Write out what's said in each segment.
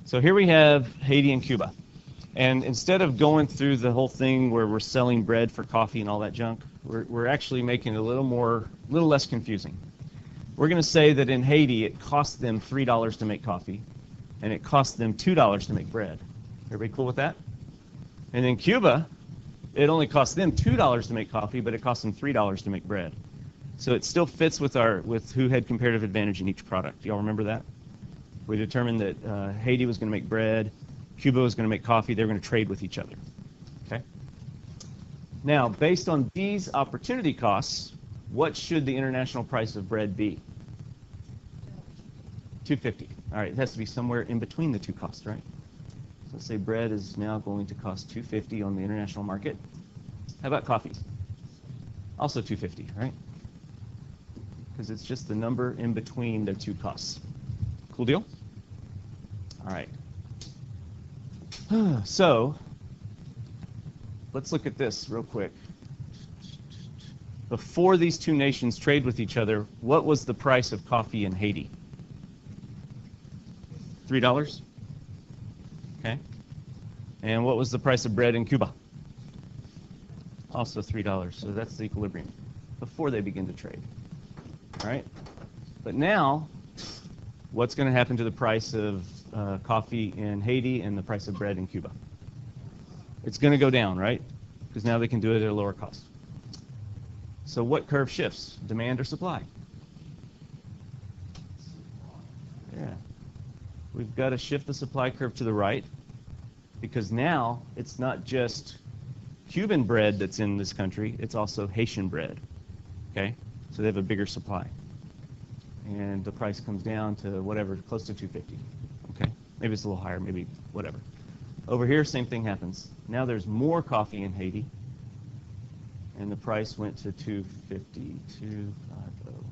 So here we have Haiti and Cuba. And instead of going through the whole thing where we're selling bread for coffee and all that junk, we're actually making it a little less confusing. We're going to say that in Haiti it costs them $3 to make coffee, and it costs them $2 to make bread. Everybody cool with that? And in Cuba, it only costs them $2 to make coffee, but it costs them $3 to make bread. So it still fits with who had comparative advantage in each product. Y'all remember that? We determined that Haiti was going to make bread, Cuba was going to make coffee. They were going to trade with each other. Okay. Now, based on these opportunity costs, what should the international price of bread be? $2.50. All right, it has to be somewhere in between the two costs, right? So let's say bread is now going to cost $2.50 on the international market. How about coffee? Also $2.50, right? Because it's just the number in between the two costs. Cool deal? All right. So let's look at this real quick. Before these two nations trade with each other, what was the price of coffee in Haiti? $3? Okay. And what was the price of bread in Cuba? Also $3. So that's the equilibrium before they begin to trade. All right. But now, what's going to happen to the price of coffee in Haiti and the price of bread in Cuba? It's going to go down, right? Because now they can do it at a lower cost. So what curve shifts? Demand or supply? Yeah. We've got to shift the supply curve to the right, because now it's not just Cuban bread that's in this country, it's also Haitian bread. Okay? So they have a bigger supply. And the price comes down to whatever, close to $2.50. Okay? Maybe it's a little higher, maybe whatever. Over here, same thing happens. Now there's more coffee in Haiti, and the price went to $2.50, $2.50,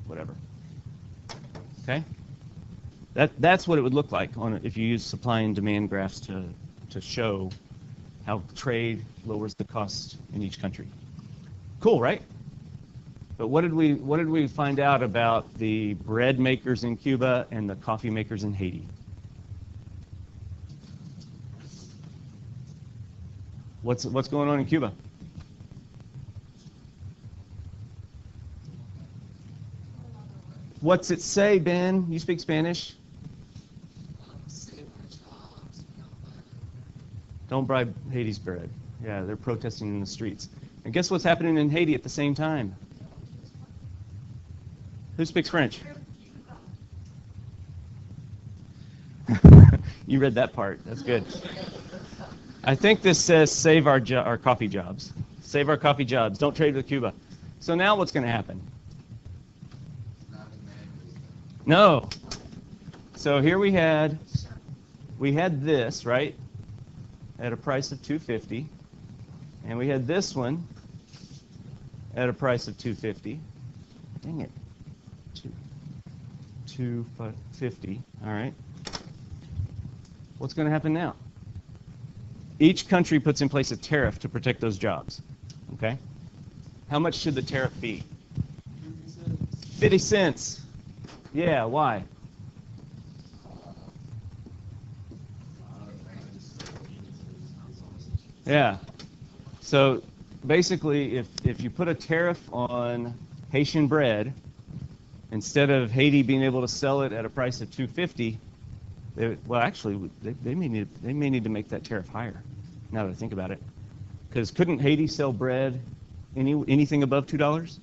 whatever. Okay? That's what it would look like if you use supply and demand graphs to show how trade lowers the cost in each country. Cool, right? But what did we find out about the bread makers in Cuba and the coffee makers in Haiti? What's going on in Cuba? What's it say, Ben? You speak Spanish? Don't bribe Haiti's bread. Yeah, they're protesting in the streets. And guess what's happening in Haiti at the same time? Who speaks French? You read that part. That's good. I think this says save our coffee jobs. Save our coffee jobs. Don't trade with Cuba. So now what's going to happen? No. So here we had this, right, at a price of $2.50, and we had this one at a price of $2.50. Dang it. $2.50. All right. What's going to happen now? Each country puts in place a tariff to protect those jobs. Okay? How much should the tariff be? 50 cents. Yeah, why? Yeah. So basically, if you put a tariff on Haitian bread, instead of Haiti being able to sell it at a price of $2.50, they may need to make that tariff higher. Now that I think about it, because couldn't Haiti sell bread anything above $2?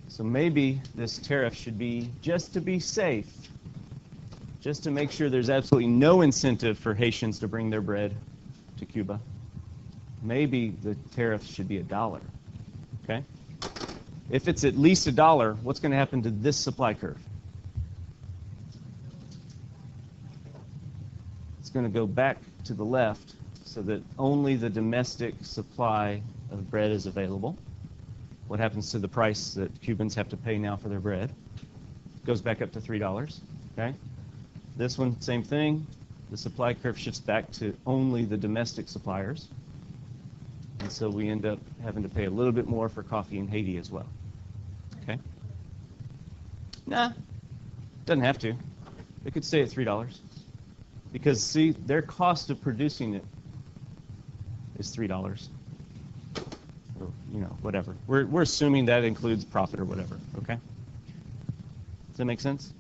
So maybe this tariff should be, just to be safe, just to make sure there's absolutely no incentive for Haitians to bring their bread to Cuba. Maybe the tariff should be $1. Okay? If it's at least $1, what's going to happen to this supply curve? It's going to go back to the left so that only the domestic supply of bread is available. What happens to the price that Cubans have to pay now for their bread? It goes back up to $3. Okay? This one, same thing. The supply curve shifts back to only the domestic suppliers. And so we end up having to pay a little bit more for coffee in Haiti as well. Okay? Nah, doesn't have to. It could stay at $3. Because, see, their cost of producing it is $3. Or, you know, whatever. We're assuming that includes profit or whatever, okay? Does that make sense?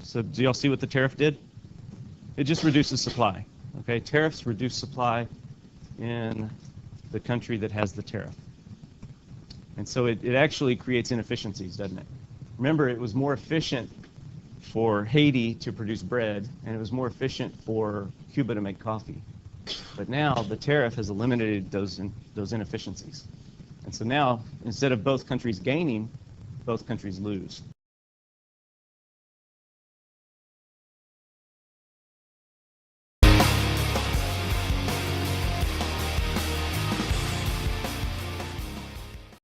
So do y'all see what the tariff did? It just reduces supply, okay? Tariffs reduce supply in the country that has the tariff. And so it actually creates inefficiencies, doesn't it? Remember, it was more efficient for Haiti to produce bread, and it was more efficient for Cuba to make coffee. But now the tariff has eliminated those inefficiencies. And so now, instead of both countries gaining, both countries lose.